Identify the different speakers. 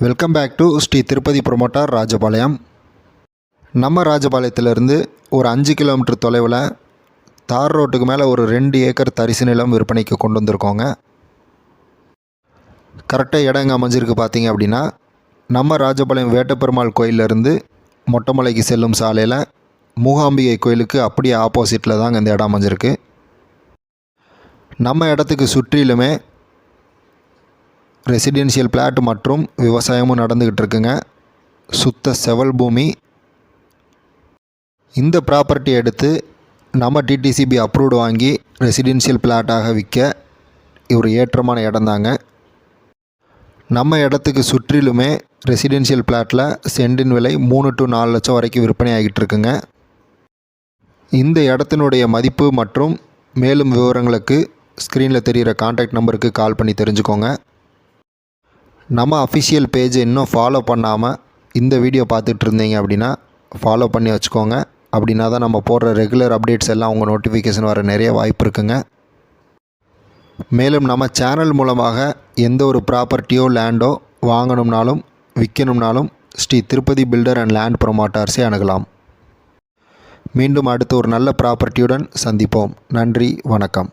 Speaker 1: Welcome back to Shri Tirupati promoter Rajapalayam. நம்ம ராஜபாளையத்திலேருந்து ஒரு 5 கிலோமீட்டர் தொலைவில் தார் ரோட்டுக்கு மேலே ஒரு 2 ஏக்கர் தரிசு நிலம் விற்பனைக்கு கொண்டு வந்திருக்கோங்க. கரெக்டாக இடம் எங்கே அமைஞ்சிருக்கு பார்த்தீங்க அப்படின்னா, நம்ம ராஜபாளையம் வேட்டப்பெருமாள் கோயிலேருந்து மொட்டைமலைக்கு செல்லும் சாலையில் மூகாம்பிகை கோயிலுக்கு அப்படியே ஆப்போசிட்டில் தாங்க இந்த இடம் அமைஞ்சிருக்கு. நம்ம இடத்துக்கு சுற்றிலுமே ரெசிடென்ஷியல் பிளாட் மற்றும் விவசாயமும் நடந்துக்கிட்டு இருக்குங்க. சுத்த செவல் பூமி. இந்த ப்ராப்பர்ட்டி எடுத்து நம்ம டிடிசிபி அப்ரூவ்டு வாங்கி ரெசிடென்ஷியல் பிளாட்டாக விற்க ஒரு ஏற்றமான இடம் தாங்க. நம்ம இடத்துக்கு சுற்றிலுமே ரெசிடென்ஷியல் பிளாட்டில் சென்டின் விலை 3 to 4 லட்சம் வரைக்கும் விற்பனை ஆகிட்டு இருக்குங்க. இந்த இடத்தினுடைய மதிப்பு மற்றும் மேலும் விவரங்களுக்கு ஸ்க்ரீனில் தெரிகிற கான்டாக்ட் நம்பருக்கு கால் பண்ணி தெரிஞ்சுக்கோங்க. நம்ம அஃபிஷியல் பேஜை இன்னும் ஃபாலோ பண்ணாமல் இந்த வீடியோ பார்த்துட்டு இருந்தீங்க அப்படின்னா ஃபாலோ பண்ணி வச்சுக்கோங்க. அப்படின்னா தான் நம்ம போடுற ரெகுலர் அப்டேட்ஸ் எல்லாம் உங்கள் நோட்டிஃபிகேஷன் வர நிறைய வாய்ப்பு இருக்குங்க. மேலும் நம்ம சேனல் மூலமாக எந்த ஒரு ப்ராப்பர்ட்டியோ லேண்டோ வாங்கணும்னாலும் விற்கணும்னாலும் Shri Tirupati builder and land ப்ரொமோட்டர்ஸை அணுகலாம். மீண்டும் அடுத்து ஒரு நல்ல ப்ராப்பர்ட்டியுடன் சந்திப்போம். நன்றி, வணக்கம்.